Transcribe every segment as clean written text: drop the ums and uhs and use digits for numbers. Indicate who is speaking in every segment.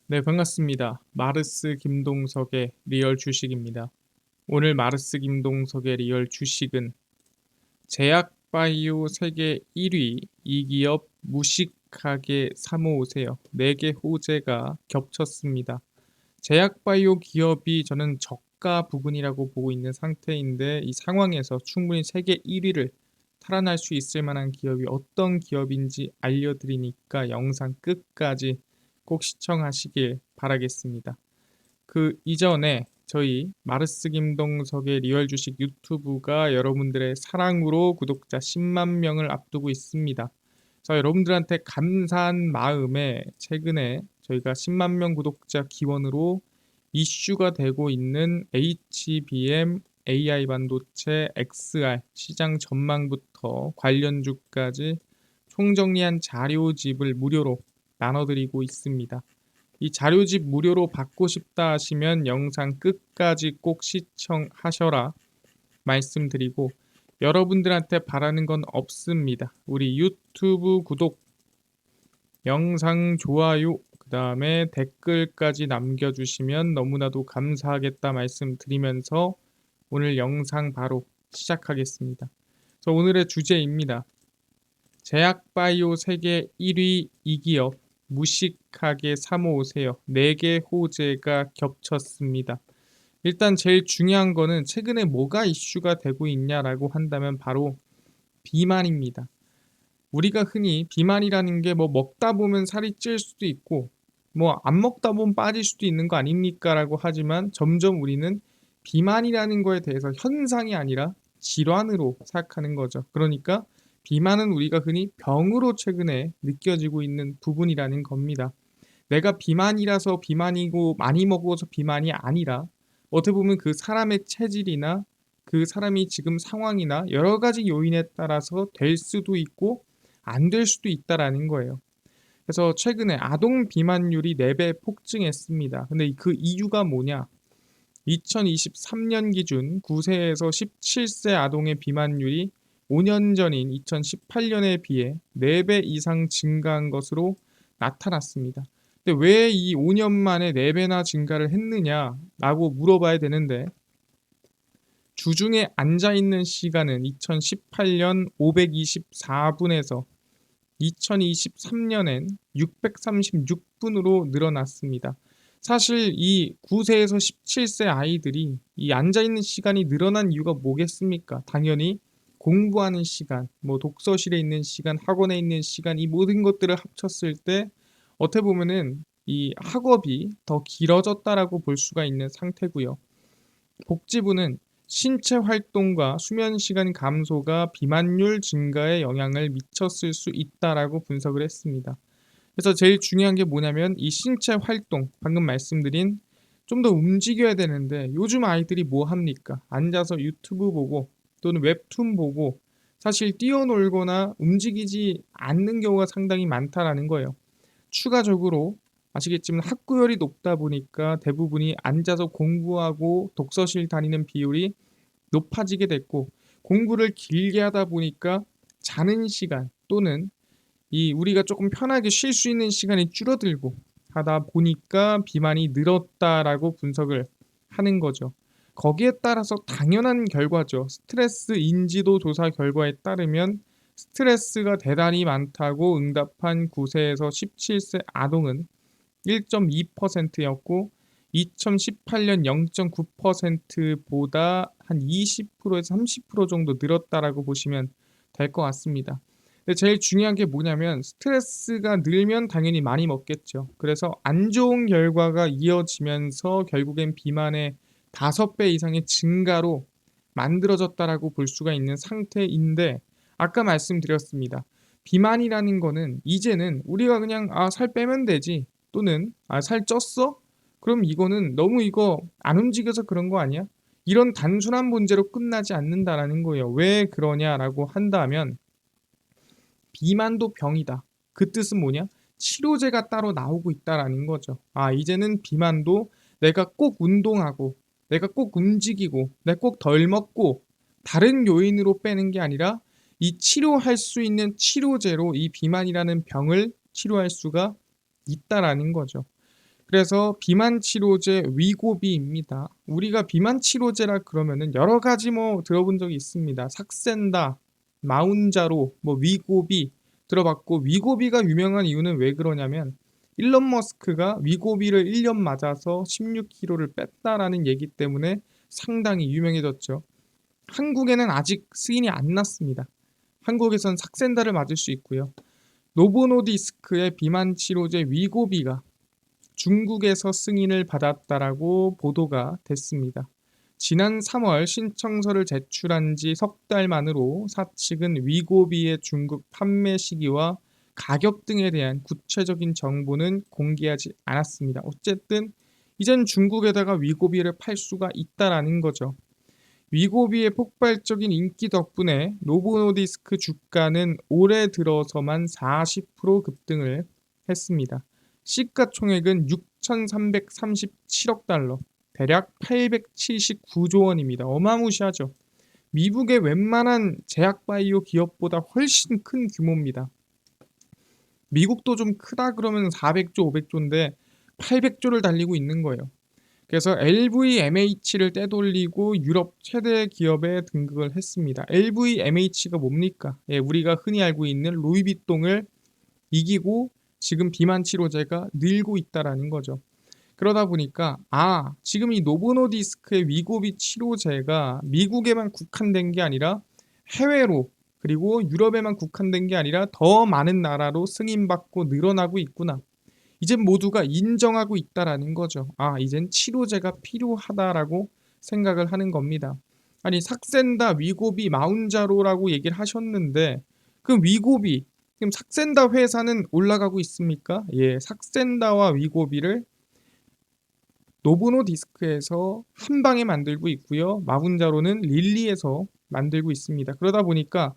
Speaker 1: 네, 반갑습니다. 마르스 김동석의 리얼 주식입니다. 오늘 마르스 김동석의 리얼 주식은 제약바이오 세계 1위 이 기업 무식하게 사모으세요. 4개 호재가 겹쳤습니다. 제약바이오 기업이 저는 저가 부근이라고 보고 있는 상태인데 이 상황에서 충분히 세계 1위를 탈환할 수 있을 만한 기업이 어떤 기업인지 알려드리니까 영상 끝까지 꼭 시청하시길 바라겠습니다. 그 이전에 저희 마르스 김동석의 리얼 주식 유튜브가 여러분들의 사랑으로 구독자 10만 명을 앞두고 있습니다. 그래서 여러분들한테 감사한 마음에 최근에 저희가 10만 명 구독자 기원으로 이슈가 되고 있는 HBM, AI 반도체, XR 시장 전망부터 관련주까지 총정리한 자료집을 무료로 나눠드리고 있습니다. 이 자료집 무료로 받고 싶다 하시면 영상 끝까지 꼭 시청하셔라 말씀드리고 여러분들한테 바라는 건 없습니다. 우리 유튜브 구독, 영상 좋아요, 그 다음에 댓글까지 남겨주시면 너무나도 감사하겠다 말씀드리면서 오늘 영상 바로 시작하겠습니다. 그래서 오늘의 주제입니다. 제약바이오 세계 1위 이 기업 무식하게 사모으세요. 4개 호재가 겹쳤습니다. 일단 제일 중요한 거는 최근에 뭐가 이슈가 되고 있냐라고 한다면 바로 비만입니다. 우리가 흔히 비만이라는 게 뭐 먹다 보면 살이 찔 수도 있고 뭐 안 먹다 보면 빠질 수도 있는 거 아닙니까라고 하지만 점점 우리는 비만이라는 거에 대해서 현상이 아니라 질환으로 생각하는 거죠. 그러니까 비만은 우리가 흔히 병으로 최근에 느껴지고 있는 부분이라는 겁니다. 내가 비만이라서 비만이고 많이 먹어서 비만이 아니라 어떻게 보면 그 사람의 체질이나 그 사람이 지금 상황이나 여러 가지 요인에 따라서 될 수도 있고 안 될 수도 있다라는 거예요. 그래서 최근에 아동 비만율이 4배 폭증했습니다. 근데 그 이유가 뭐냐? 2023년 기준 9세에서 17세 아동의 비만율이 5년 전인 2018년에 비해 4배 이상 증가한 것으로 나타났습니다. 근데 왜 이 5년 만에 4배나 증가를 했느냐라고 물어봐야 되는데 주중에 앉아있는 시간은 2018년 524분에서 2023년엔 636분으로 늘어났습니다. 사실 이 9세에서 17세 아이들이 이 앉아있는 시간이 늘어난 이유가 뭐겠습니까? 당연히 공부하는 시간, 뭐 독서실에 있는 시간, 학원에 있는 시간, 이 모든 것들을 합쳤을 때 어떻게 보면은 이 학업이 더 길어졌다라고 볼 수가 있는 상태고요. 복지부는 신체 활동과 수면 시간 감소가 비만율 증가에 영향을 미쳤을 수 있다라고 분석을 했습니다. 그래서 제일 중요한 게 뭐냐면 이 신체 활동, 방금 말씀드린 좀 더 움직여야 되는데 요즘 아이들이 뭐 합니까? 앉아서 유튜브 보고 또는 웹툰 보고 사실 뛰어놀거나 움직이지 않는 경우가 상당히 많다라는 거예요. 추가적으로 아시겠지만 학구열이 높다 보니까 대부분이 앉아서 공부하고 독서실 다니는 비율이 높아지게 됐고 공부를 길게 하다 보니까 자는 시간 또는 이 우리가 조금 편하게 쉴 수 있는 시간이 줄어들고 하다 보니까 비만이 늘었다라고 분석을 하는 거죠. 거기에 따라서 당연한 결과죠. 스트레스 인지도 조사 결과에 따르면 스트레스가 대단히 많다고 응답한 9세에서 17세 아동은 1.2%였고 2018년 0.9%보다 한 20%에서 30% 정도 늘었다라고 보시면 될 것 같습니다. 근데 제일 중요한 게 뭐냐면 스트레스가 늘면 당연히 많이 먹겠죠. 그래서 안 좋은 결과가 이어지면서 결국엔 비만의 5배 이상의 증가로 만들어졌다라고 볼 수가 있는 상태인데 아까 말씀드렸습니다. 비만이라는 거는 이제는 우리가 그냥 살 빼면 되지 또는 살 쪘어? 그럼 이거는 너무 이거 안 움직여서 그런 거 아니야? 이런 단순한 문제로 끝나지 않는다라는 거예요. 왜 그러냐라고 한다면 비만도 병이다. 그 뜻은 뭐냐? 치료제가 따로 나오고 있다라는 거죠. 이제는 비만도 내가 꼭 운동하고 내가 꼭 움직이고 내가 꼭 덜 먹고 다른 요인으로 빼는 게 아니라 이 치료할 수 있는 치료제로 이 비만이라는 병을 치료할 수가 있다라는 거죠. 그래서 비만 치료제 위고비입니다. 우리가 비만 치료제라 그러면은 여러 가지 뭐 들어본 적이 있습니다. 삭센다, 마운자로, 뭐 위고비 들어봤고, 위고비가 유명한 이유는 왜 그러냐면 일론 머스크가 위고비를 1년 맞아서 16kg를 뺐다라는 얘기 때문에 상당히 유명해졌죠. 한국에는 아직 승인이 안 났습니다. 한국에선 삭센다를 맞을 수 있고요. 노보노디스크의 비만 치료제 위고비가 중국에서 승인을 받았다라고 보도가 됐습니다. 지난 3월 신청서를 제출한 지 석 달 만으로 사측은 위고비의 중국 판매 시기와 가격 등에 대한 구체적인 정보는 공개하지 않았습니다. 어쨌든 이젠 중국에다가 위고비를 팔 수가 있다라는 거죠. 위고비의 폭발적인 인기 덕분에 노보노디스크 주가는 올해 들어서만 40% 급등을 했습니다. 시가총액은 6,337억 달러, 대략 879조 원입니다. 어마무시하죠. 미국의 웬만한 제약바이오 기업보다 훨씬 큰 규모입니다. 미국도 좀 크다 그러면 400조, 500조인데 800조를 달리고 있는 거예요. 그래서 LVMH를 떼돌리고 유럽 최대 기업에 등극을 했습니다. LVMH가 뭡니까? 예, 우리가 흔히 알고 있는 루이비통을 이기고 지금 비만 치료제가 늘고 있다라는 거죠. 그러다 보니까 지금 이 노보노디스크의 위고비 치료제가 미국에만 국한된 게 아니라 해외로, 그리고 유럽에만 국한된 게 아니라 더 많은 나라로 승인받고 늘어나고 있구나. 이젠 모두가 인정하고 있다라는 거죠. 이젠 치료제가 필요하다라고 생각을 하는 겁니다. 아니, 삭센다, 위고비, 마운자로라고 얘기를 하셨는데 그 위고비, 지금 삭센다 회사는 올라가고 있습니까? 예, 삭센다와 위고비를 노보노디스크에서 한 방에 만들고 있고요. 마운자로는 릴리에서 만들고 있습니다. 그러다 보니까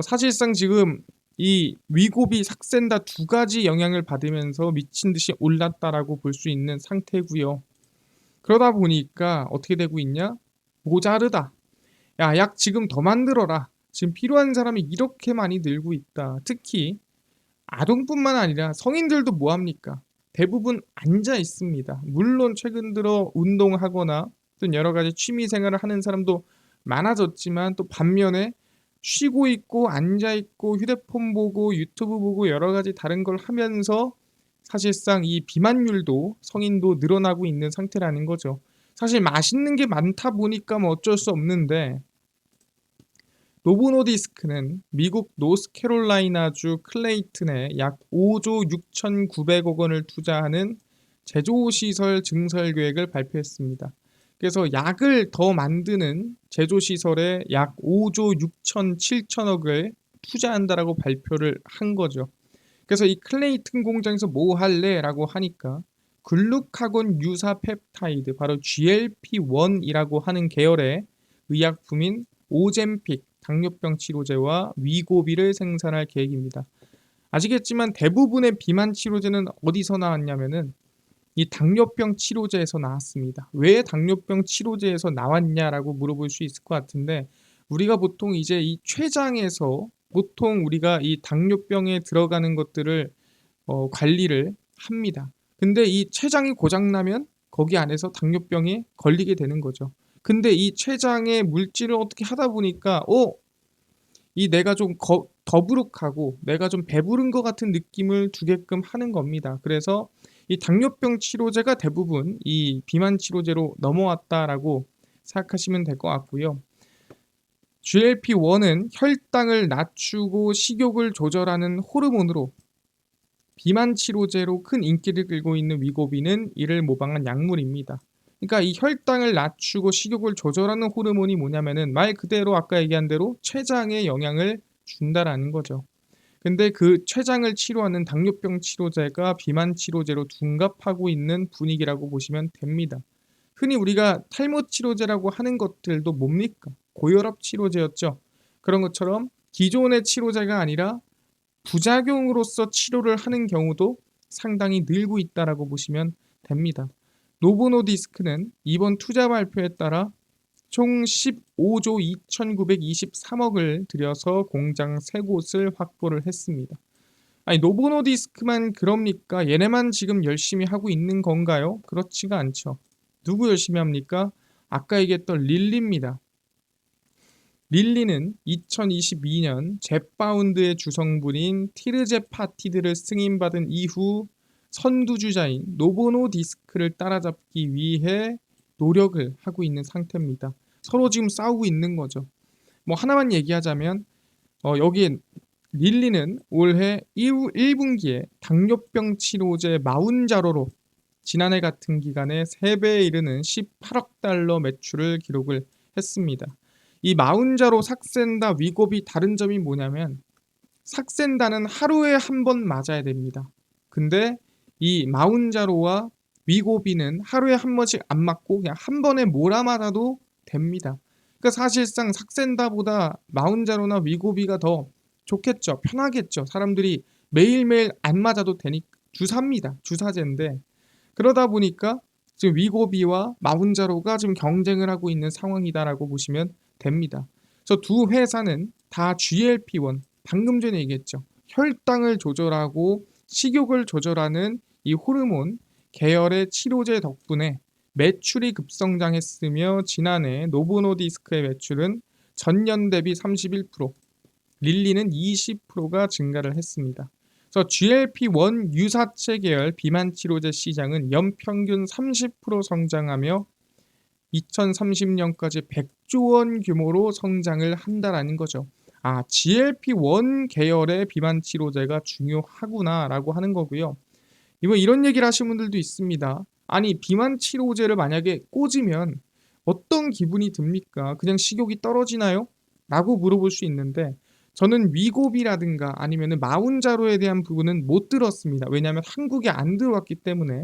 Speaker 1: 사실상 지금 이 위고비, 삭센다 두 가지 영향을 받으면서 미친 듯이 올랐다라고 볼 수 있는 상태고요. 그러다 보니까 어떻게 되고 있냐? 모자르다. 야, 약 지금 더 만들어라. 지금 필요한 사람이 이렇게 많이 늘고 있다. 특히 아동뿐만 아니라 성인들도 뭐 합니까? 대부분 앉아 있습니다. 물론 최근 들어 운동하거나 또는 여러 가지 취미 생활을 하는 사람도 많아졌지만, 또 반면에 쉬고 있고 앉아 있고 휴대폰 보고 유튜브 보고 여러 가지 다른 걸 하면서 사실상 이 비만율도 성인도 늘어나고 있는 상태라는 거죠. 사실 맛있는 게 많다 보니까 뭐 어쩔 수 없는데, 노보노디스크는 미국 노스캐롤라이나주 클레이튼에 약 5조 6,900억 원을 투자하는 제조시설 증설 계획을 발표했습니다. 그래서 약을 더 만드는 제조시설에 약 5조 6천 7천억을 투자한다라고 발표를 한 거죠. 그래서 이 클레이튼 공장에서 뭐 할래? 라고 하니까 글루카곤 유사 펩타이드, 바로 GLP-1이라고 하는 계열의 의약품인 오젬픽 당뇨병 치료제와 위고비를 생산할 계획입니다. 아시겠지만 대부분의 비만 치료제는 어디서 나왔냐면은 이 당뇨병 치료제에서 나왔습니다. 왜 당뇨병 치료제에서 나왔냐라고 물어볼 수 있을 것 같은데, 우리가 보통 이제 이 췌장에서 보통 우리가 이 당뇨병에 들어가는 것들을 관리를 합니다. 근데 이 췌장이 고장나면 거기 안에서 당뇨병에 걸리게 되는 거죠. 근데 이 췌장의 물질을 어떻게 하다 보니까 이 내가 좀 더부룩하고 내가 좀 배부른 것 같은 느낌을 주게끔 하는 겁니다. 그래서 이 당뇨병 치료제가 대부분 이 비만 치료제로 넘어왔다라고 생각하시면 될 것 같고요. GLP-1은 혈당을 낮추고 식욕을 조절하는 호르몬으로 비만 치료제로 큰 인기를 끌고 있는 위고비는 이를 모방한 약물입니다. 그러니까 이 혈당을 낮추고 식욕을 조절하는 호르몬이 뭐냐면은 말 그대로 아까 얘기한 대로 췌장에 영향을 준다라는 거죠. 근데 그 췌장을 치료하는 당뇨병 치료제가 비만 치료제로 둔갑하고 있는 분위기라고 보시면 됩니다. 흔히 우리가 탈모 치료제라고 하는 것들도 뭡니까? 고혈압 치료제였죠. 그런 것처럼 기존의 치료제가 아니라 부작용으로서 치료를 하는 경우도 상당히 늘고 있다라고 보시면 됩니다. 노보노디스크는 이번 투자 발표에 따라 총 15조 2,923억을 들여서 공장 3곳을 확보를 했습니다. 아니 노보노디스크만 그럽니까? 얘네만 지금 열심히 하고 있는 건가요? 그렇지가 않죠. 누구 열심히 합니까? 아까 얘기했던 릴리입니다. 릴리는 2022년 젯바운드의 주성분인 티르제파티드를 승인받은 이후 선두주자인 노보노디스크를 따라잡기 위해 노력을 하고 있는 상태입니다. 서로 지금 싸우고 있는 거죠. 뭐 하나만 얘기하자면 여기에 릴리는 올해 1분기에 당뇨병 치료제 마운자로로 지난해 같은 기간에 3배에 이르는 18억 달러 매출을 기록을 했습니다. 이 마운자로 삭센다 위고비 다른 점이 뭐냐면 삭센다는 하루에 한 번 맞아야 됩니다. 근데 이 마운자로와 위고비는 하루에 한 번씩 안 맞고 그냥 한 번에 몰아 맞아도 됩니다. 그러니까 사실상 삭센다보다 마운자로나 위고비가 더 좋겠죠. 편하겠죠. 사람들이 매일매일 안 맞아도 되니까 주사입니다. 주사제인데 그러다 보니까 지금 위고비와 마운자로가 지금 경쟁을 하고 있는 상황이다라고 보시면 됩니다. 그래서 두 회사는 다 GLP-1 방금 전에 얘기했죠. 혈당을 조절하고 식욕을 조절하는 이 호르몬 계열의 치료제 덕분에 매출이 급성장했으며 지난해 노보노디스크의 매출은 전년 대비 31%, 릴리는 20%가 증가를 했습니다. 그래서 GLP-1 유사체 계열 비만 치료제 시장은 연평균 30% 성장하며 2030년까지 100조 원 규모로 성장을 한다라는 거죠. 아, GLP-1 계열의 비만 치료제가 중요하구나라고 하는 거고요. 이런 얘기를 하시는 분들도 있습니다. 아니, 비만 치료제를 만약에 꽂으면 어떤 기분이 듭니까? 그냥 식욕이 떨어지나요? 라고 물어볼 수 있는데 저는 위고비라든가 아니면 마운자로에 대한 부분은 못 들었습니다. 왜냐하면 한국에 안 들어왔기 때문에.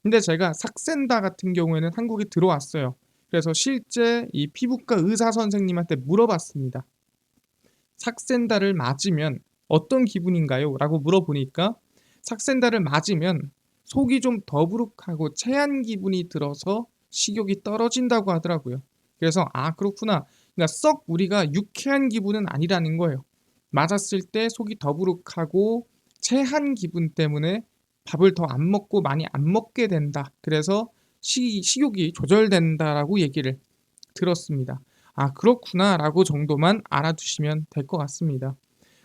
Speaker 1: 근데 제가 삭센다 같은 경우에는 한국에 들어왔어요. 그래서 실제 이 피부과 의사 선생님한테 물어봤습니다. 삭센다를 맞으면 어떤 기분인가요? 라고 물어보니까 삭센다를 맞으면 속이 좀 더부룩하고 체한 기분이 들어서 식욕이 떨어진다고 하더라고요. 그래서 아 그렇구나. 그러니까 썩 우리가 유쾌한 기분은 아니라는 거예요. 맞았을 때 속이 더부룩하고 체한 기분 때문에 밥을 더 안 먹고 많이 안 먹게 된다. 그래서 식욕이 조절된다라고 얘기를 들었습니다. 아 그렇구나라고 정도만 알아두시면 될 것 같습니다.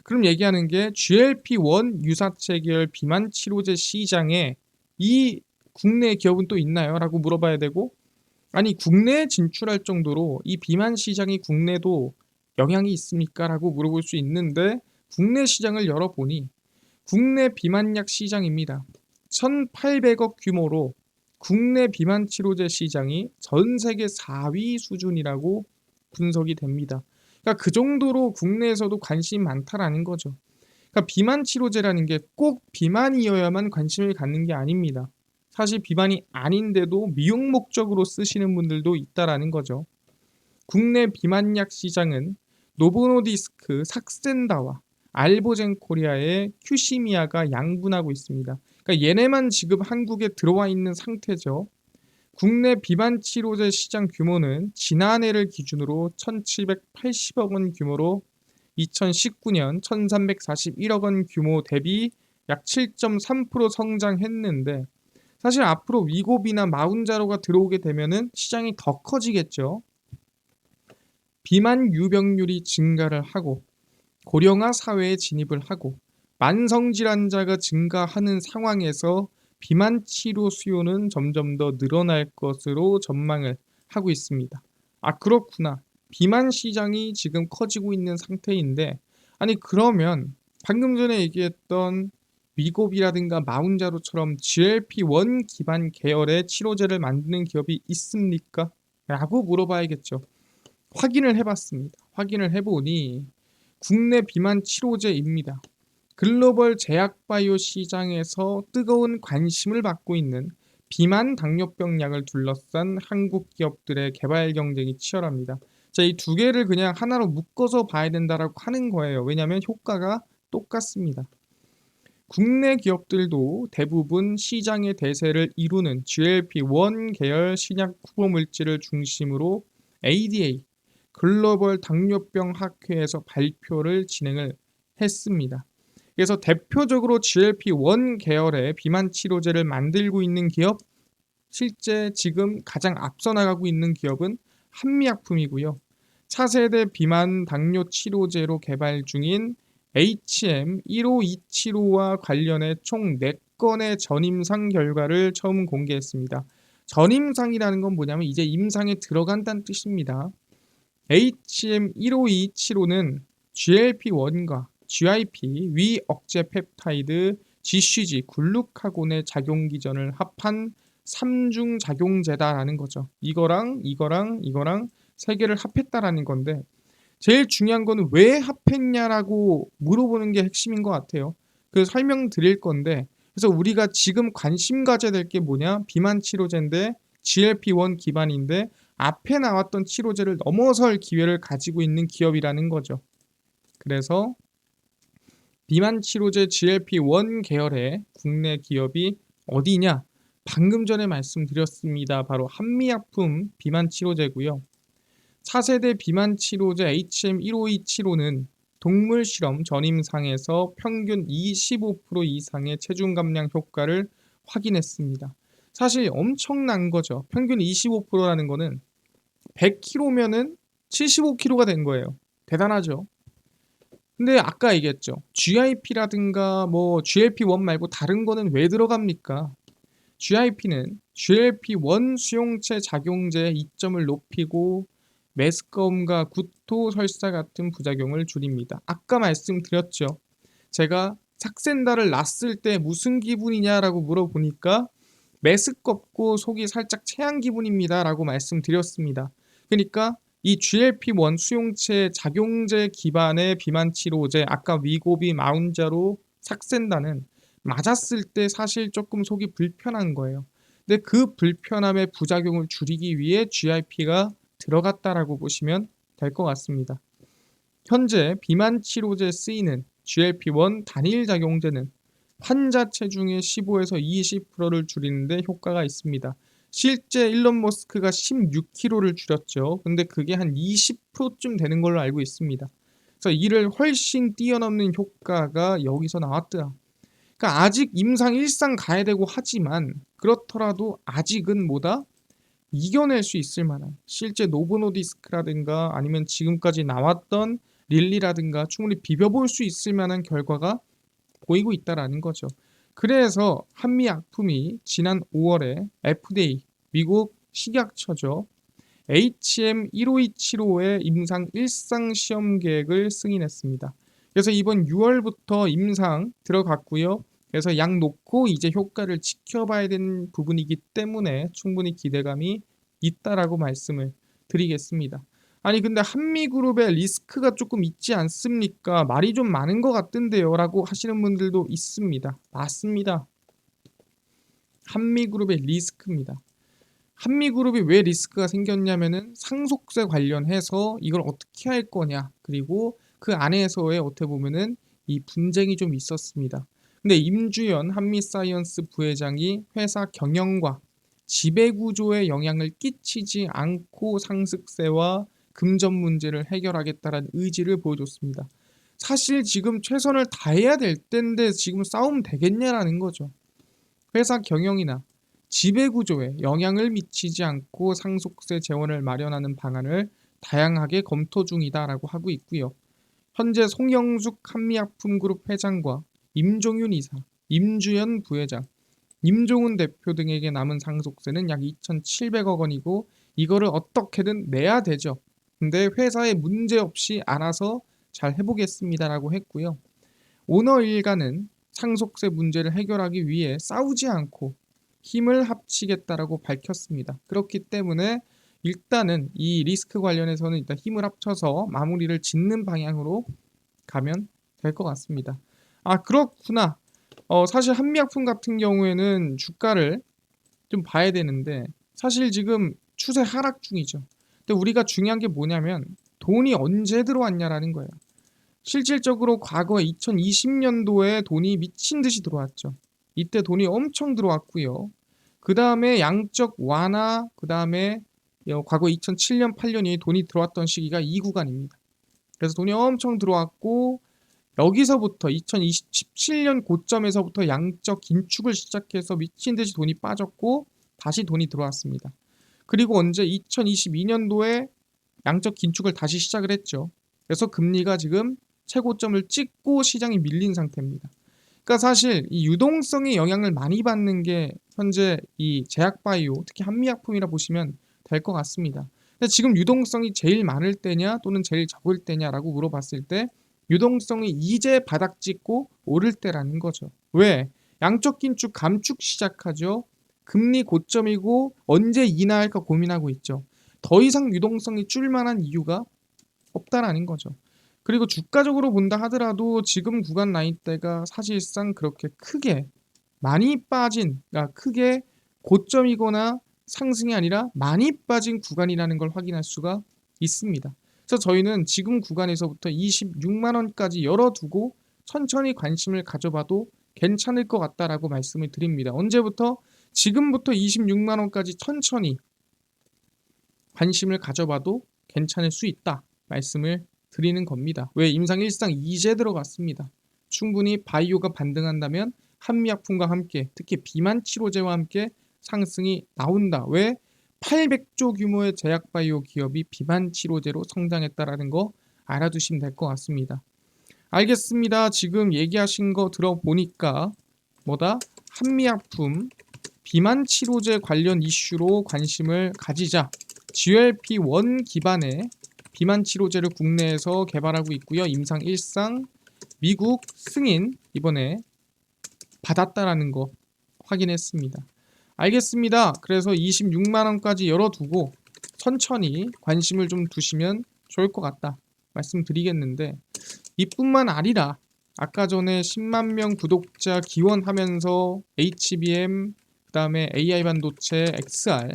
Speaker 1: 그럼 얘기하는 게 GLP-1 유사체 계열 비만 치료제 시장에 이 국내 기업은 또 있나요? 라고 물어봐야 되고 아니 국내에 진출할 정도로 이 비만 시장이 국내도 영향이 있습니까? 라고 물어볼 수 있는데 국내 시장을 열어보니 국내 비만약 시장입니다. 1,800억 규모로 국내 비만 치료제 시장이 전 세계 4위 수준이라고 분석이 됩니다. 그러니까 그 정도로 국내에서도 관심이 많다라는 거죠. 그러니까 비만 치료제라는 게 꼭 비만이어야만 관심을 갖는 게 아닙니다. 사실 비만이 아닌데도 미용 목적으로 쓰시는 분들도 있다라는 거죠. 국내 비만약 시장은 노보노디스크, 삭센다와 알보젠 코리아의 큐시미아가 양분하고 있습니다. 그러니까 얘네만 지금 한국에 들어와 있는 상태죠. 국내 비만 치료제 시장 규모는 지난해를 기준으로 1,780억 원 규모로 2019년 1,341억 원 규모 대비 약 7.3% 성장했는데 사실 앞으로 위고비나 마운자로가 들어오게 되면은 시장이 더 커지겠죠. 비만 유병률이 증가를 하고 고령화 사회에 진입을 하고 만성질환자가 증가하는 상황에서 비만 치료 수요는 점점 더 늘어날 것으로 전망을 하고 있습니다. 아 그렇구나. 비만 시장이 지금 커지고 있는 상태인데 아니 그러면 방금 전에 얘기했던 위고비라든가 마운자로처럼 GLP-1 기반 계열의 치료제를 만드는 기업이 있습니까? 라고 물어봐야겠죠. 확인을 해봤습니다. 확인을 해보니 국내 비만 치료제입니다. 글로벌 제약바이오 시장에서 뜨거운 관심을 받고 있는 비만 당뇨병 약을 둘러싼 한국 기업들의 개발 경쟁이 치열합니다. 자, 이 두 개를 그냥 하나로 묶어서 봐야 된다라고 하는 거예요. 왜냐하면 효과가 똑같습니다. 국내 기업들도 대부분 시장의 대세를 이루는 GLP-1 계열 신약 후보 물질을 중심으로 ADA 글로벌 당뇨병 학회에서 발표를 진행을 했습니다. 그래서 대표적으로 GLP-1 계열의 비만 치료제를 만들고 있는 기업, 실제 지금 가장 앞서 나가고 있는 기업은 한미약품이고요. 차세대 비만 당뇨 치료제로 개발 중인 HM15275와 관련해 총 4건의 전임상 결과를 처음 공개했습니다. 전임상이라는 건 뭐냐면 이제 임상에 들어간다는 뜻입니다. HM15275는 GLP-1과 GIP, 위억제 펩타이드, GCG, 글루카곤의 작용 기전을 합한 3중 작용제다라는 거죠. 이거랑 세 개를 합했다라는 건데 제일 중요한 거는 왜 합했냐라고 물어보는 게 핵심인 것 같아요. 그래서 설명드릴 건데 그래서 우리가 지금 관심 가져야 될 게 뭐냐? 비만 치료제인데 GLP-1 기반인데 앞에 나왔던 치료제를 넘어설 기회를 가지고 있는 기업이라는 거죠. 그래서 비만 치료제 GLP-1 계열의 국내 기업이 어디냐? 방금 전에 말씀드렸습니다. 바로 한미약품 비만 치료제고요. 차세대 비만 치료제 HM15275는 동물 실험 전임상에서 평균 25% 이상의 체중 감량 효과를 확인했습니다. 사실 엄청난 거죠. 평균 25%라는 거는 100kg면은 75kg가 된 거예요. 대단하죠. 근데 아까 얘기했죠. GIP라든가 뭐 GLP-1 말고 다른 거는 왜 들어갑니까? GIP는 GLP-1 수용체 작용제의 이점을 높이고 메스꺼움과 구토, 설사 같은 부작용을 줄입니다. 아까 말씀드렸죠. 제가 삭센다를 놨을 때 무슨 기분이냐라고 물어보니까 메스껍고 속이 살짝 체한 기분입니다라고 말씀드렸습니다. 그러니까 이 GLP-1 수용체 작용제 기반의 비만 치료제 아까 위고비 마운자로 삭센다는 맞았을 때 사실 조금 속이 불편한 거예요. 근데 그 불편함의 부작용을 줄이기 위해 GIP가 들어갔다라고 보시면 될 것 같습니다. 현재 비만 치료제 쓰이는 GLP-1 단일 작용제는 환자 체중의 15에서 20%를 줄이는 데 효과가 있습니다. 실제 일론 머스크가 16kg를 줄였죠. 근데 그게 한 20%쯤 되는 걸로 알고 있습니다. 그래서 이를 훨씬 뛰어넘는 효과가 여기서 나왔더라. 그러니까 아직 임상 1상 가야 되고 하지만 그렇더라도 아직은 뭐다? 이겨낼 수 있을 만한 실제 노보노디스크라든가 아니면 지금까지 나왔던 릴리라든가 충분히 비벼볼 수 있을 만한 결과가 보이고 있다라는 거죠. 그래서 한미약품이 지난 5월에 FDA 미국 식약처죠. HM15275의 임상 1상 시험 계획을 승인했습니다. 그래서 이번 6월부터 임상 들어갔고요. 그래서 약 놓고 이제 효과를 지켜봐야 되는 부분이기 때문에 충분히 기대감이 있다라고 말씀을 드리겠습니다. 아니 근데 한미그룹에 리스크가 조금 있지 않습니까? 말이 좀 많은 것 같던데요 라고 하시는 분들도 있습니다. 맞습니다. 한미그룹의 리스크입니다. 한미그룹이 왜 리스크가 생겼냐면은 상속세 관련해서 이걸 어떻게 할 거냐 그리고 그 안에서의 어떻게 보면은 이 분쟁이 좀 있었습니다. 근데 임주연 한미사이언스 부회장이 회사 경영과 지배구조에 영향을 끼치지 않고 상속세와 금전 문제를 해결하겠다는 의지를 보여줬습니다. 사실 지금 최선을 다해야 될 때인데 지금 싸우면 되겠냐라는 거죠. 회사 경영이나 지배구조에 영향을 미치지 않고 상속세 재원을 마련하는 방안을 다양하게 검토 중이다라고 하고 있고요. 현재 송영숙 한미약품그룹 회장과 임종윤 이사, 임주연 부회장, 임종훈 대표 등에게 남은 상속세는 약 2,700억 원이고 이거를 어떻게든 내야 되죠. 근데 회사에 문제 없이 알아서 잘 해보겠습니다라고 했고요. 오너 일가는 상속세 문제를 해결하기 위해 싸우지 않고 힘을 합치겠다라고 밝혔습니다. 그렇기 때문에 일단은 이 리스크 관련해서는 일단 힘을 합쳐서 마무리를 짓는 방향으로 가면 될 것 같습니다. 아 그렇구나. 사실 한미약품 같은 경우에는 주가를 좀 봐야 되는데 사실 지금 추세 하락 중이죠. 근데 우리가 중요한 게 뭐냐면 돈이 언제 들어왔냐라는 거예요. 실질적으로 과거 2020년도에 돈이 미친 듯이 들어왔죠. 이때 돈이 엄청 들어왔고요. 그 다음에 양적 완화, 그 다음에 과거 2007년, 8년이 돈이 들어왔던 시기가 이 구간입니다. 그래서 돈이 엄청 들어왔고 여기서부터 2017년 고점에서부터 양적 긴축을 시작해서 미친 듯이 돈이 빠졌고 다시 돈이 들어왔습니다. 그리고 언제 2022년도에 양적 긴축을 다시 시작을 했죠. 그래서 금리가 지금 최고점을 찍고 시장이 밀린 상태입니다. 그러니까 사실 이 유동성의 영향을 많이 받는 게 현재 이 제약바이오, 특히 한미약품이라 보시면 될 것 같습니다. 근데 지금 유동성이 제일 많을 때냐 또는 제일 적을 때냐라고 물어봤을 때 유동성이 이제 바닥 찍고 오를 때라는 거죠. 왜? 양적 긴축 감축 시작하죠. 금리 고점이고 언제 인하할까 고민하고 있죠. 더 이상 유동성이 줄 만한 이유가 없다라는 거죠. 그리고 주가적으로 본다 하더라도 지금 구간 나이대가 사실상 그렇게 크게 많이 빠진, 그러니까 크게 고점이거나 상승이 아니라 많이 빠진 구간이라는 걸 확인할 수가 있습니다. 그래서 저희는 지금 구간에서부터 26만 원까지 열어두고 천천히 관심을 가져봐도 괜찮을 것 같다라고 말씀을 드립니다. 언제부터? 지금부터 26만 원까지 천천히 관심을 가져봐도 괜찮을 수 있다 말씀을 드리는 겁니다. 왜? 임상 1상 이제 들어갔습니다. 충분히 바이오가 반등한다면 한미약품과 함께 특히 비만 치료제와 함께 상승이 나온다. 왜? 800조 규모의 제약바이오 기업이 비만 치료제로 성장했다라는 거 알아두시면 될 것 같습니다. 알겠습니다. 지금 얘기하신 거 들어보니까 뭐다? 한미약품 비만 치료제 관련 이슈로 관심을 가지자. GLP-1 기반의 비만 치료제를 국내에서 개발하고 있고요. 임상 1상 미국 승인 이번에 받았다라는 거 확인했습니다. 알겠습니다. 그래서 26만 원까지 열어두고 천천히 관심을 좀 두시면 좋을 것 같다 말씀드리겠는데, 이뿐만 아니라 아까 전에 10만 명 구독자 기원하면서 HBM 그다음에 AI 반도체 XR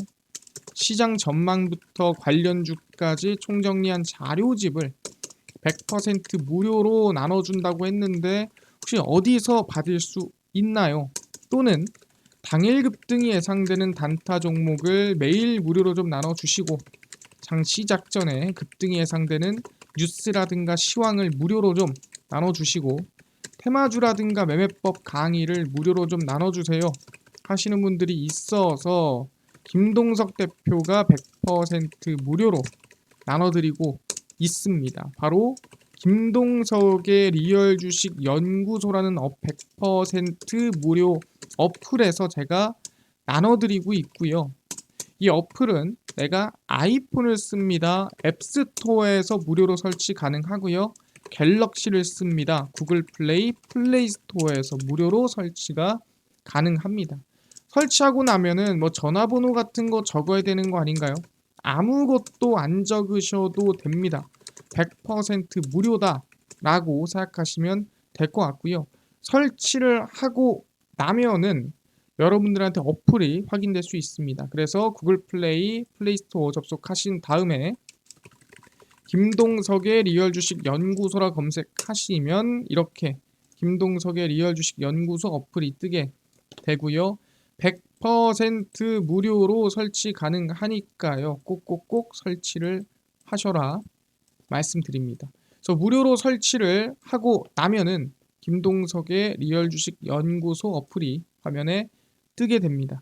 Speaker 1: 시장 전망부터 관련주까지 총정리한 자료집을 100% 무료로 나눠준다고 했는데 혹시 어디서 받을 수 있나요? 또는 당일 급등이 예상되는 단타 종목을 매일 무료로 좀 나눠주시고 장 시작 전에 급등이 예상되는 뉴스라든가 시황을 무료로 좀 나눠주시고 테마주라든가 매매법 강의를 무료로 좀 나눠주세요 하시는 분들이 있어서 김동석 대표가 100% 무료로 나눠드리고 있습니다. 바로 김동석의 리얼 주식 연구소라는 100% 무료 어플에서 제가 나눠드리고 있고요. 이 어플은 내가 아이폰을 씁니다. 앱스토어에서 무료로 설치 가능하고요. 갤럭시를 씁니다. 구글 플레이, 플레이 스토어에서 무료로 설치가 가능합니다. 설치하고 나면은 뭐 전화번호 같은 거 적어야 되는 거 아닌가요? 아무것도 안 적으셔도 됩니다. 100% 무료다 라고 생각하시면 될 것 같고요. 설치를 하고 나면은 여러분들한테 어플이 확인될 수 있습니다. 그래서 구글 플레이, 플레이스토어 접속하신 다음에 김동석의 리얼 주식 연구소라 검색하시면 이렇게 김동석의 리얼 주식 연구소 어플이 뜨게 되고요. 100% 무료로 설치 가능하니까요. 꼭꼭꼭 설치를 하셔라 말씀드립니다. 그래서 무료로 설치를 하고 나면은 김동석의 리얼 주식 연구소 어플이 화면에 뜨게 됩니다.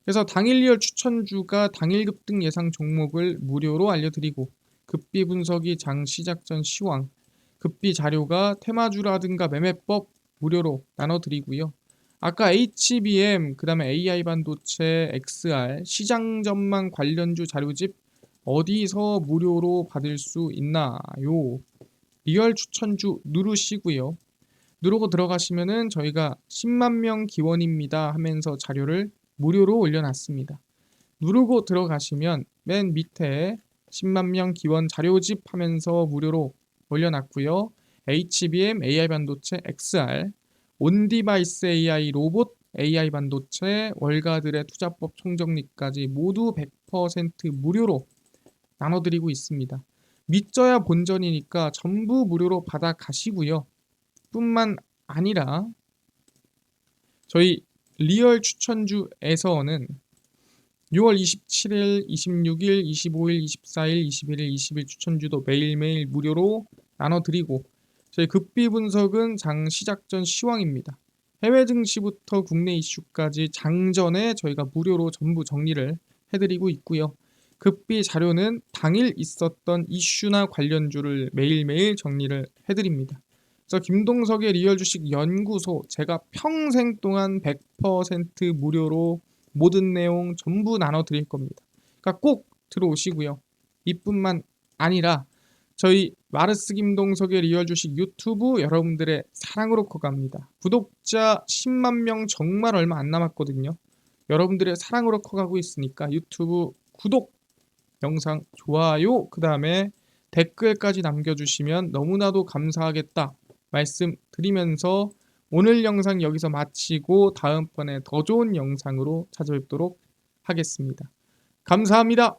Speaker 1: 그래서 당일 리얼 추천주가 당일 급등 예상 종목을 무료로 알려드리고 급비 분석이 장 시작 전 시황, 급비 자료가 테마주라든가 매매법 무료로 나눠드리고요. 아까 HBM, 그 다음에 AI 반도체, XR, 시장 전망 관련주 자료집 어디서 무료로 받을 수 있나요? 리얼 추천주 누르시고요. 누르고 들어가시면은 저희가 10만 명 기원입니다 하면서 자료를 무료로 올려놨습니다. 누르고 들어가시면 맨 밑에 10만 명 기원 자료집 하면서 무료로 올려놨고요. HBM, AI 반도체, XR, 온디바이스 AI 로봇, AI 반도체, 월가들의 투자법 총정리까지 모두 100% 무료로 나눠드리고 있습니다. 믿져야 본전이니까 전부 무료로 받아 가시고요. 뿐만 아니라 저희 리얼 추천주에서는 6월 27일, 26일, 25일, 24일, 21일, 20일 추천주도 매일매일 무료로 나눠드리고 저희 급비 분석은 장 시작 전 시황입니다. 해외 증시부터 국내 이슈까지 장전에 저희가 무료로 전부 정리를 해드리고 있고요. 급비 자료는 당일 있었던 이슈나 관련주를 매일매일 정리를 해드립니다. 그래서 김동석의 리얼 주식 연구소, 제가 평생 동안 100% 무료로 모든 내용 전부 나눠드릴 겁니다. 그러니까 꼭 들어오시고요. 이뿐만 아니라 저희 마르스 김동석의 리얼 주식 유튜브 여러분들의 사랑으로 커갑니다. 구독자 10만 명 정말 얼마 안 남았거든요. 여러분들의 사랑으로 커가고 있으니까 유튜브 구독, 영상 좋아요, 그 다음에 댓글까지 남겨주시면 너무나도 감사하겠다 말씀드리면서 오늘 영상 여기서 마치고 다음번에 더 좋은 영상으로 찾아뵙도록 하겠습니다. 감사합니다.